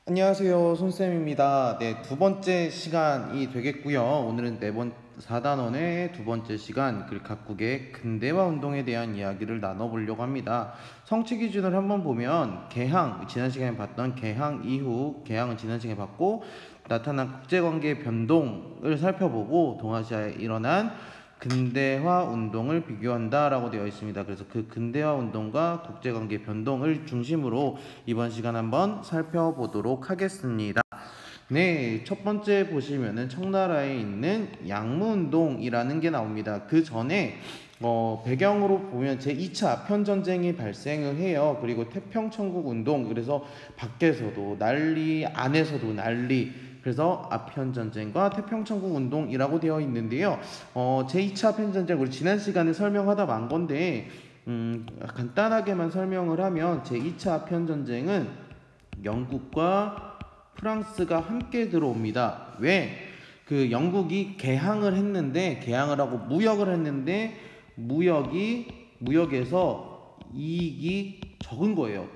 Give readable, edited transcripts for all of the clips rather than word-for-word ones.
안녕하세요, 손쌤입니다. 네, 두 번째 시간이 되겠고요. 오늘은 4단원의 두 번째 시간, 각국의 근대화 운동에 대한 이야기를 나눠보려고 합니다. 성취 기준을 한번 보면 개항, 지난 시간에 봤던 개항 이후, 개항은 지난 시간에 봤고 나타난 국제관계 변동을 살펴보고 동아시아에 일어난 근대화 운동을 비교한다라고 되어 있습니다. 그래서 그 근대화 운동과 국제관계 변동을 중심으로 이번 시간 한번 살펴보도록 하겠습니다. 네, 첫 번째 보시면은 청나라에 있는 양무운동이라는 게 나옵니다. 그 전에 배경으로 보면 제2차 아편전쟁이 발생을 해요. 그리고 태평천국운동, 그래서 밖에서도 난리, 안에서도 난리, 그래서 아편전쟁과 태평천국운동이라고 되어 있는데요. 제2차 아편전쟁, 우리 지난 시간에 설명하다 만 건데 간단하게만 설명을 하면 제2차 아편전쟁은 영국과 프랑스가 함께 들어옵니다. 왜? 그 영국이 개항을 하고 무역을 했는데 무역에서 이익이 적은 거예요.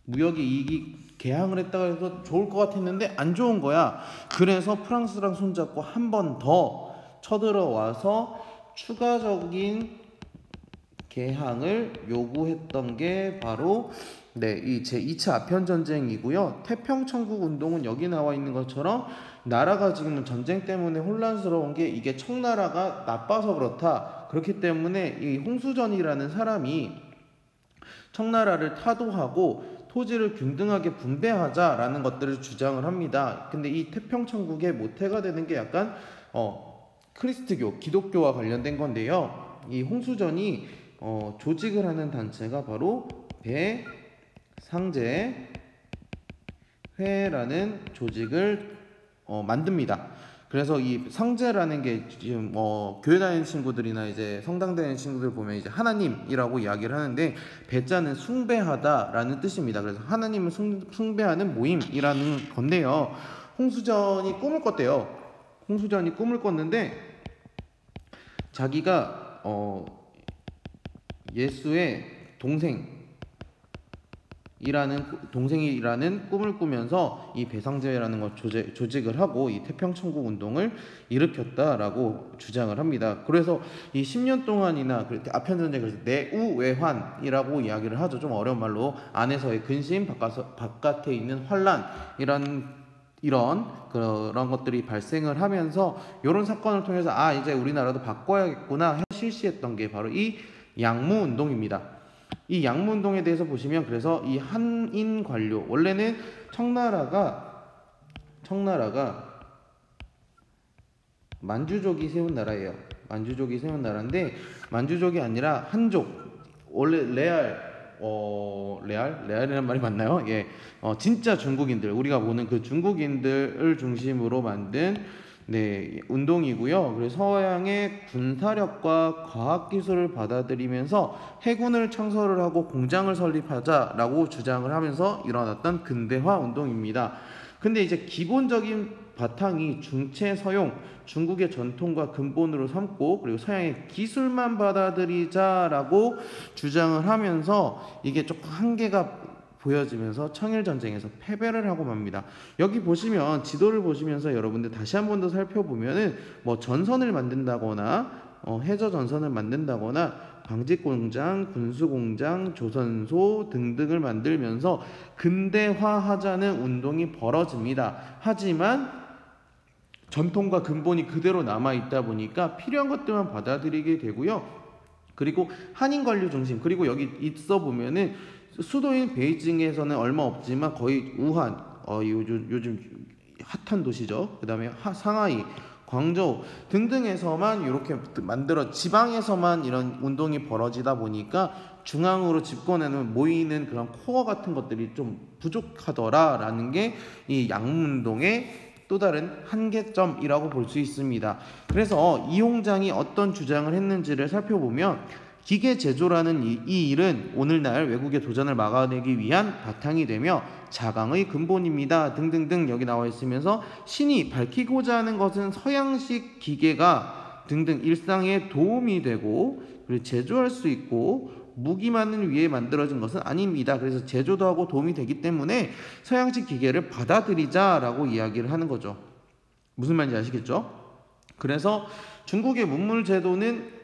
무역의 이익이 개항을 했다고 해서 좋을 것 같았는데 안 좋은 거야. 그래서 프랑스랑 손잡고 한 번 더 쳐들어와서 추가적인 개항을 요구했던 게 바로 이 제2차 아편전쟁이고요. 태평천국운동은 여기 나와 있는 것처럼 나라가 지금 전쟁 때문에 혼란스러운 게 이게 청나라가 나빠서 그렇다. 그렇기 때문에 이 홍수전이라는 사람이 청나라를 타도하고 토지를 균등하게 분배하자라는 것들을 주장을 합니다. 근데 이 태평천국의 모태가 되는 게 약간 크리스트교, 기독교와 관련된 건데요. 이 홍수전이 조직을 하는 단체가 바로 배상제회라는 조직을 만듭니다. 그래서 이 상제라는 게 지금 교회 다니는 친구들이나 이제 성당 다니는 친구들 보면 이제 하나님이라고 이야기를 하는데, 배자는 숭배하다라는 뜻입니다. 그래서 하나님을 숭배하는 모임이라는 건데요. 홍수전이 꿈을 꿨는데 자기가 예수의 동생이라는 꿈을 꾸면서 이 배상제회라는 걸 조직을 하고 이 태평천국 운동을 일으켰다라고 주장을 합니다. 그래서 이 10년 동안이나 아편전쟁, 그래서 내우외환이라고 이야기를 하죠. 좀 어려운 말로 안에서의 근심, 바깥에 있는 환란, 이런 그런 것들이 발생을 하면서 이런 사건을 통해서 이제 우리나라도 바꿔야겠구나 해서 실시했던 게 바로 이 양무운동입니다. 이 양무운동에 대해서 보시면, 그래서 이 한인 관료, 원래는 청나라가 만주족이 세운 나라예요. 만주족이 세운 나라인데, 만주족이 아니라 한족, 원래 레알이라는 말이 맞나요? 예, 진짜 중국인들, 우리가 보는 그 중국인들을 중심으로 만든 운동이고요. 그래서 서양의 군사력과 과학기술을 받아들이면서 해군을 창설을 하고 공장을 설립하자라고 주장을 하면서 일어났던 근대화 운동입니다. 근데 이제 기본적인 바탕이 중체 서용, 중국의 전통과 근본으로 삼고, 그리고 서양의 기술만 받아들이자라고 주장을 하면서 이게 조금 한계가 보여지면서 청일전쟁에서 패배를 하고 맙니다. 여기 보시면, 지도를 보시면서 여러분들 다시 한 번 더 살펴보면은 전선을 만든다거나 해저 전선을 만든다거나 방직공장, 군수공장, 조선소 등등을 만들면서 근대화하자는 운동이 벌어집니다. 하지만 전통과 근본이 그대로 남아있다 보니까 필요한 것들만 받아들이게 되고요. 그리고 한인 관료 중심, 그리고 여기 있어 보면은 수도인 베이징에서는 얼마 없지만 거의 우한, 요즘 핫한 도시죠. 그 다음에 상하이, 광저우 등등에서만 이렇게 지방에서만 이런 운동이 벌어지다 보니까 중앙으로 집권에는 모이는 그런 코어 같은 것들이 좀 부족하더라라는 게 이 양무운동의 또 다른 한계점이라고 볼 수 있습니다. 그래서 이홍장이 어떤 주장을 했는지를 살펴보면, 기계 제조라는 이 일은 오늘날 외국의 도전을 막아내기 위한 바탕이 되며 자강의 근본입니다. 등등등 여기 나와 있으면서, 신이 밝히고자 하는 것은 서양식 기계가 등등 일상에 도움이 되고 그리고 제조할 수 있고 무기만을 위해 만들어진 것은 아닙니다. 그래서 제조도 하고 도움이 되기 때문에 서양식 기계를 받아들이자라고 이야기를 하는 거죠. 무슨 말인지 아시겠죠? 그래서 중국의 문물 제도는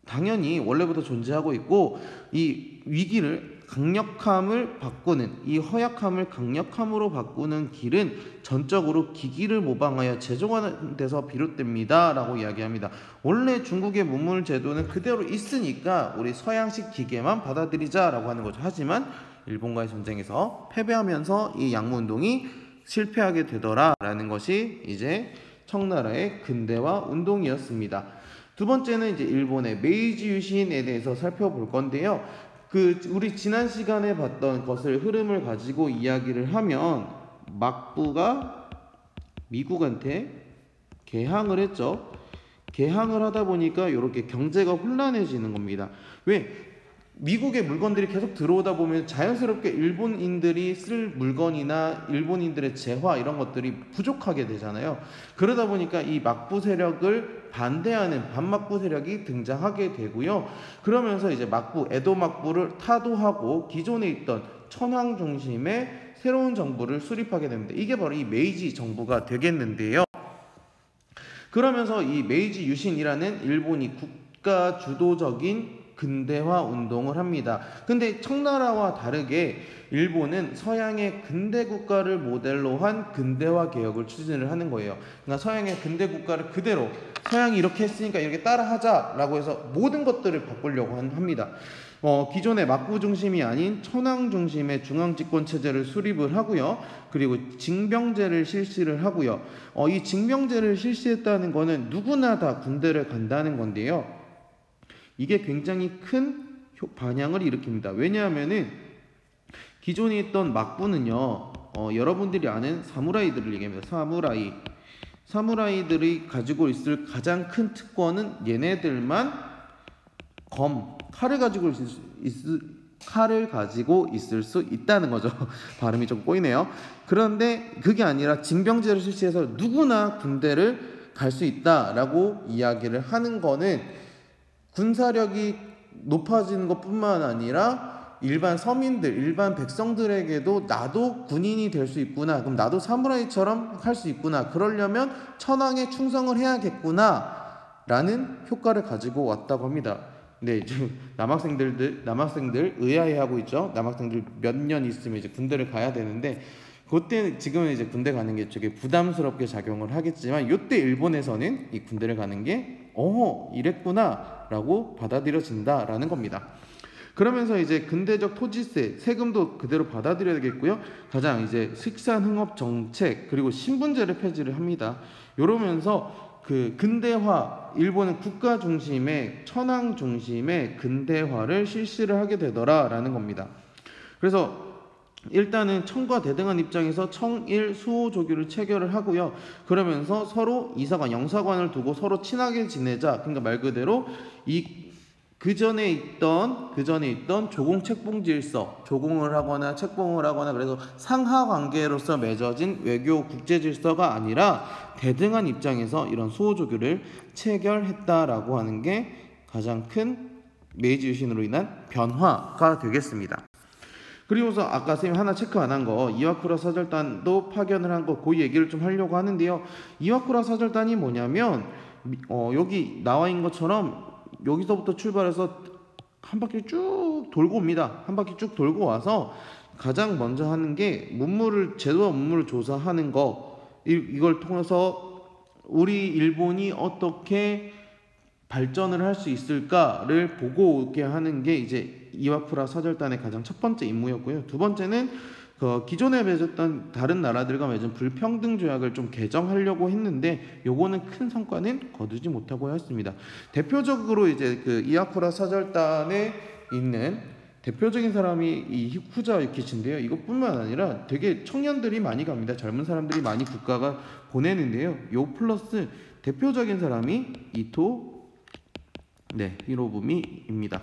당연히 원래부터 존재하고 있고, 이 위기를 강력함을 바꾸는, 이 허약함을 강력함으로 바꾸는 길은 전적으로 기기를 모방하여 제조하는 데서 비롯됩니다 라고 이야기합니다. 원래 중국의 문물 제도는 그대로 있으니까 우리 서양식 기계만 받아들이자 라고 하는 거죠. 하지만 일본과의 전쟁에서 패배하면서 이 양무운동이 실패하게 되더라 라는 것이 이제 청나라의 근대화 운동이었습니다. 두 번째는 이제 일본의 메이지 유신에 대해서 살펴볼 건데요. 우리 지난 시간에 봤던 것을 흐름을 가지고 이야기를 하면, 막부가 미국한테 개항을 했죠. 개항을 하다 보니까 이렇게 경제가 혼란해지는 겁니다. 왜? 미국의 물건들이 계속 들어오다 보면 자연스럽게 일본인들이 쓸 물건이나 일본인들의 재화 이런 것들이 부족하게 되잖아요. 그러다 보니까 이 막부 세력을 반대하는 반막부 세력이 등장하게 되고요. 그러면서 이제 에도 막부를 타도하고 기존에 있던 천황 중심의 새로운 정부를 수립하게 됩니다. 이게 바로 이 메이지 정부가 되겠는데요. 그러면서 이 메이지 유신이라는 일본이 국가 주도적인 근대화 운동을 합니다. 근데 청나라와 다르게 일본은 서양의 근대 국가를 모델로 한 근대화 개혁을 추진을 하는 거예요. 그러니까 서양의 근대 국가를 그대로 서양이 이렇게 했으니까 이렇게 따라하자라고 해서 모든 것들을 바꾸려고 합니다. 기존의 막부 중심이 아닌 천황 중심의 중앙 집권 체제를 수립을 하고요. 그리고 징병제를 실시를 하고요. 이 징병제를 실시했다는 거는 누구나 다 군대를 간다는 건데요. 이게 굉장히 큰 반향을 일으킵니다. 왜냐하면은 기존에 있던 막부는요, 여러분들이 아는 사무라이들을 얘기합니다. 사무라이들이 가지고 있을 가장 큰 특권은 얘네들만 칼을 가지고 있을 수 있다는 거죠. 발음이 좀 꼬이네요. 그런데 그게 아니라 징병제를 실시해서 누구나 군대를 갈 수 있다라고 이야기를 하는 거는 군사력이 높아지는 것뿐만 아니라 일반 서민들, 일반 백성들에게도 나도 군인이 될 수 있구나, 그럼 나도 사무라이처럼 할 수 있구나, 그러려면 천황에 충성을 해야겠구나 라는 효과를 가지고 왔다고 합니다. 네, 지금 남학생들 의아해하고 있죠. 남학생들 몇 년 있으면 이제 군대를 가야 되는데, 그때 지금은 이제 군대 가는 게 되게 부담스럽게 작용을 하겠지만, 이때 일본에서는 이 군대를 가는 게 이랬구나 라고 받아들여진다라는 겁니다. 그러면서 이제 근대적 토지세, 세금도 그대로 받아들여야 되겠고요. 가장 이제 식산흥업 정책, 그리고 신분제를 폐지를 합니다. 이러면서 근대화, 일본은 국가 중심의 천황 중심의 근대화를 실시를 하게 되더라라는 겁니다. 그래서 일단은 청과 대등한 입장에서 청일 수호조규를 체결을 하고요. 그러면서 서로 이사관, 영사관을 두고 서로 친하게 지내자. 그러니까 말 그대로 그 전에 있던 조공 책봉 질서, 조공을 하거나 책봉을 하거나, 그래서 상하 관계로서 맺어진 외교 국제 질서가 아니라 대등한 입장에서 이런 수호조규를 체결했다라고 하는 게 가장 큰 메이지 유신으로 인한 변화가 되겠습니다. 그리고서 아까 선생님 하나 체크 안 한 거, 이와쿠라 사절단도 파견을 한 거, 그 얘기를 좀 하려고 하는데요. 이와쿠라 사절단이 뭐냐면, 여기 나와 있는 것처럼 여기서부터 출발해서 한 바퀴 쭉 돌고 옵니다. 한 바퀴 쭉 돌고 와서 가장 먼저 하는 게 제도와 문물을 조사하는 거, 이걸 통해서 우리 일본이 어떻게 발전을 할 수 있을까를 보고 오게 하는 게 이제 이와쿠라 사절단의 가장 첫 번째 임무였고요. 두 번째는 기존에 맺었던 다른 나라들과 맺은 불평등 조약을 좀 개정하려고 했는데, 요거는 큰 성과는 거두지 못하고 했습니다. 대표적으로 이제 이와쿠라 사절단에 있는 대표적인 사람이 이 후자 유키치인데요. 이것뿐만 아니라 되게 청년들이 많이 갑니다. 젊은 사람들이 많이 국가가 보내는데요. 요 플러스 대표적인 사람이 히로부미입니다.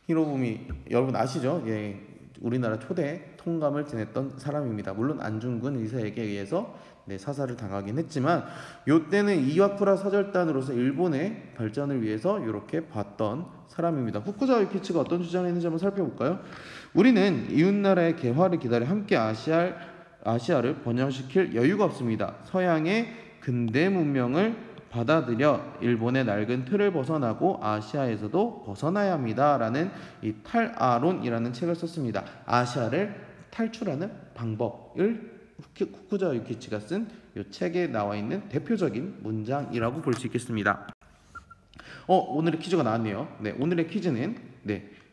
히로부미 여러분 아시죠? 예, 우리나라 초대 통감을 지냈던 사람입니다. 물론 안중근 의사에게 의해서 사살을 당하긴 했지만 요때는 이와쿠라 사절단으로서 일본의 발전을 위해서 이렇게 봤던 사람입니다. 후쿠자와 유키치가 어떤 주장을 했는지 한번 살펴볼까요? 우리는 이웃나라의 개화를 기다려 함께 아시아를 번영시킬 여유가 없습니다. 서양의 근대 문명을 받아들여 일본의 낡은 틀을 벗어나고 아시아에서도 벗어나야 합니다. 라는 이 탈아론이라는 책을 썼습니다. 아시아를 탈출하는 방법을 후쿠자와 유키치가 쓴 이 책에 나와 있는 대표적인 문장이라고 볼 수 있겠습니다. 오늘의 퀴즈가 나왔네요. 오늘의 퀴즈는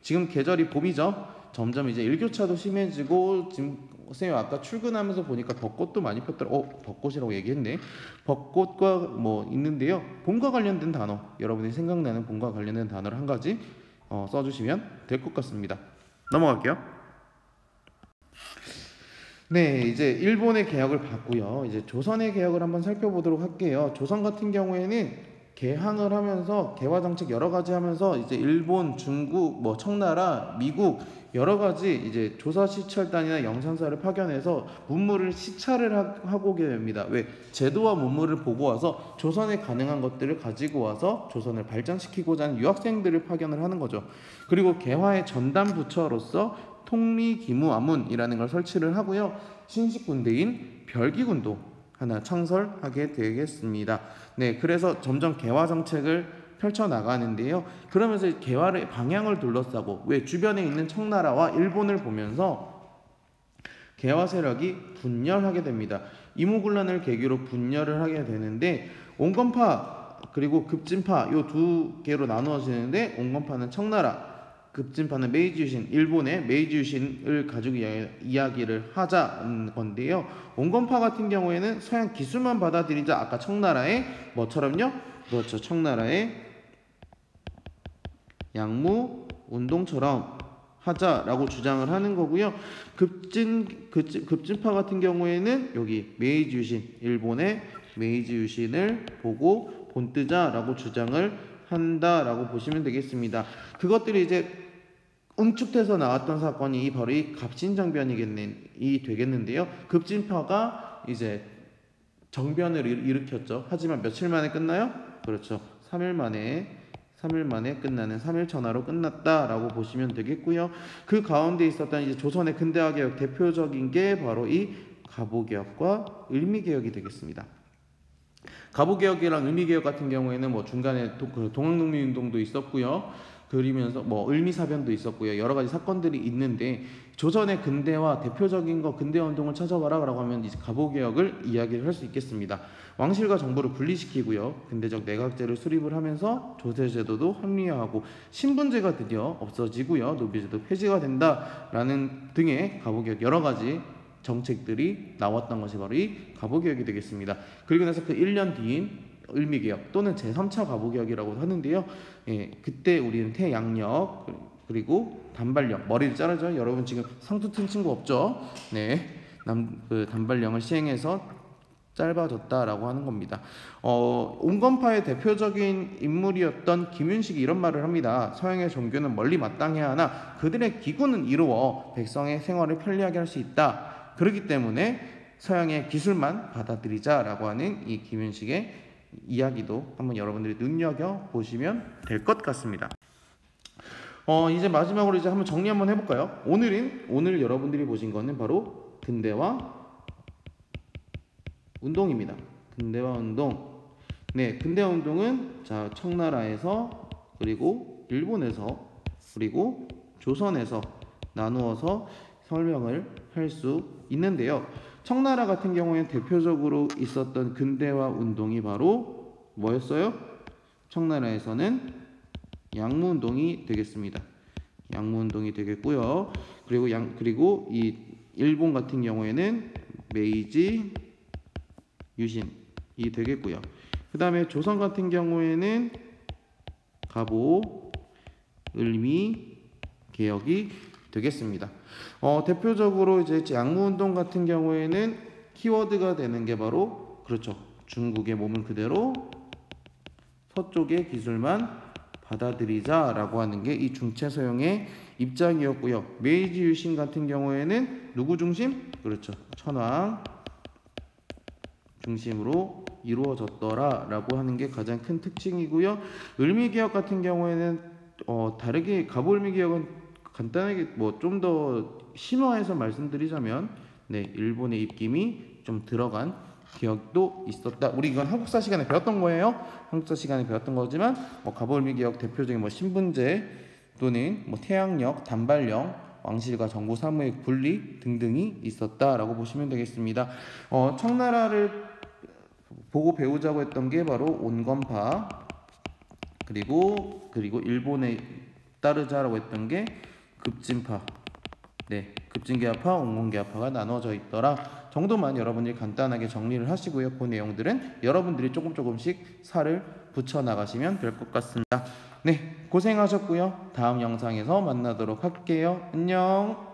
지금 계절이 봄이죠. 점점 이제 일교차도 심해지고 지금 선생님 아까 출근하면서 보니까 벚꽃도 많이 폈더라. 벚꽃이라고 얘기했네. 벚꽃과 뭐 있는데요. 봄과 관련된 단어, 여러분이 생각나는 봄과 관련된 단어를 한 가지 써주시면 될 것 같습니다. 넘어갈게요. 이제 일본의 개혁을 봤고요. 이제 조선의 개혁을 한번 살펴보도록 할게요. 조선 같은 경우에는 개항을 하면서 개화 정책 여러 가지 하면서 이제 일본, 중국, 뭐 청나라, 미국 여러 가지 이제 조사 시찰단이나 영산사를 파견해서 문물을 시찰을 하고 오게 됩니다. 왜? 제도와 문물을 보고 와서 조선에 가능한 것들을 가지고 와서 조선을 발전시키고자 하는 유학생들을 파견을 하는 거죠. 그리고 개화의 전담 부처로서 통리기무아문이라는 걸 설치를 하고요. 신식 군대인 별기군도 하나 창설하게 되겠습니다. 그래서 점점 개화 정책을 펼쳐 나가는데요. 그러면서 개화의 방향을 둘러싸고 왜 주변에 있는 청나라와 일본을 보면서 개화 세력이 분열하게 됩니다. 이모군란을 계기로 분열을 하게 되는데 온건파 그리고 급진파 이 두 개로 나누어지는데 온건파는 청나라, 급진파는 메이지 유신, 일본의 메이지 유신을 가지고 이야기를 하자는 건데요. 온건파 같은 경우에는 서양 기술만 받아들이자 아까 청나라의 뭐처럼요? 그렇죠. 청나라의 양무 운동처럼 하자라고 주장을 하는 거고요. 급진파 같은 경우에는 여기 메이지 유신, 일본의 메이지 유신을 보고 본뜨자라고 주장을 한다라고 보시면 되겠습니다. 그것들이 이제 응축돼서 나왔던 사건이 바로 이 갑신정변이 되겠는데요. 급진파가 이제 정변을 일으켰죠. 하지만 며칠 만에 끝나요? 그렇죠. 3일 만에 끝나는 3일천하로 끝났다라고 보시면 되겠고요. 그 가운데 있었던 이제 조선의 근대화 개혁 대표적인 게 바로 이 가보개혁과 을미개혁이 되겠습니다. 가보개혁이랑 을미개혁 같은 경우에는 뭐 중간에 동학농민운동도 있었고요. 그러면서 뭐 을미사변도 있었고요. 여러 가지 사건들이 있는데 조선의 근대화 대표적인 거 근대화 운동을 찾아봐라라고 하면 이제 가보개혁을 이야기를 할 수 있겠습니다. 왕실과 정부를 분리시키고요. 근대적 내각제를 수립을 하면서 조세제도도 합리화하고 신분제가 드디어 없어지고요. 노비제도 폐지가 된다라는 등의 가보개혁 여러 가지 정책들이 나왔던 것이 바로 이 가보개혁이 되겠습니다. 그리고 나서 그 1년 뒤인 을미개혁 또는 제3차 가보개혁이라고 하는데요. 그때 우리는 태양력 그리고 단발령 머리를 자르죠. 여러분 지금 상투 튼 친구 없죠? 그 단발령을 시행해서 짧아졌다라고 하는 겁니다. 온건파의 대표적인 인물이었던 김윤식이 이런 말을 합니다. 서양의 종교는 멀리 마땅해야 하나 그들의 기구는 이루어 백성의 생활을 편리하게 할 수 있다. 그렇기 때문에 서양의 기술만 받아들이자라고 하는 이 김윤식의 이야기도 한번 여러분들이 눈여겨보시면 될 것 같습니다. 이제 마지막으로 이제 한번 정리 한번 해볼까요? 오늘 여러분들이 보신 거는 바로 근대화 운동입니다. 근대화 운동. 근대화 운동은 자 청나라에서 그리고 일본에서 그리고 조선에서 나누어서 설명을 할 수 있는데요. 청나라 같은 경우에는 대표적으로 있었던 근대화 운동이 바로 뭐였어요? 청나라에서는 양무운동이 되겠습니다. 양무운동이 되겠고요. 그리고 이 일본 같은 경우에는 메이지 유신이 되겠고요. 그 다음에 조선 같은 경우에는 가보 을미 개혁이 되겠습니다. 대표적으로 이제 양무운동 같은 경우에는 키워드가 되는 게 바로 그렇죠. 중국의 몸을 그대로 서쪽의 기술만 받아들이자라고 하는 게 이 중체소용의 입장이었고요. 메이지 유신 같은 경우에는 누구 중심? 그렇죠. 천황 중심으로 이루어졌더라라고 하는 게 가장 큰 특징이고요. 을미개혁 같은 경우에는 다르게 갑을미개혁은 간단하게 뭐 좀 더 심화해서 말씀드리자면 일본의 입김이 좀 들어간 기억도 있었다. 우리 이건 한국사 시간에 배웠던 거예요. 한국사 시간에 배웠던 거지만 갑을미개혁 대표적인 신분제 또는 태양력, 단발령, 왕실과 정부 사무의 분리 등등이 있었다라고 보시면 되겠습니다. 청나라를 보고 배우자고 했던 게 바로 온건파 그리고 일본에 따르자라고 했던 게 급진파, 급진개화파, 온건개화파가 나눠져 있더라 정도만 여러분들이 간단하게 정리를 하시고요. 그 내용들은 여러분들이 조금씩 살을 붙여 나가시면 될 것 같습니다. 고생하셨고요. 다음 영상에서 만나도록 할게요. 안녕.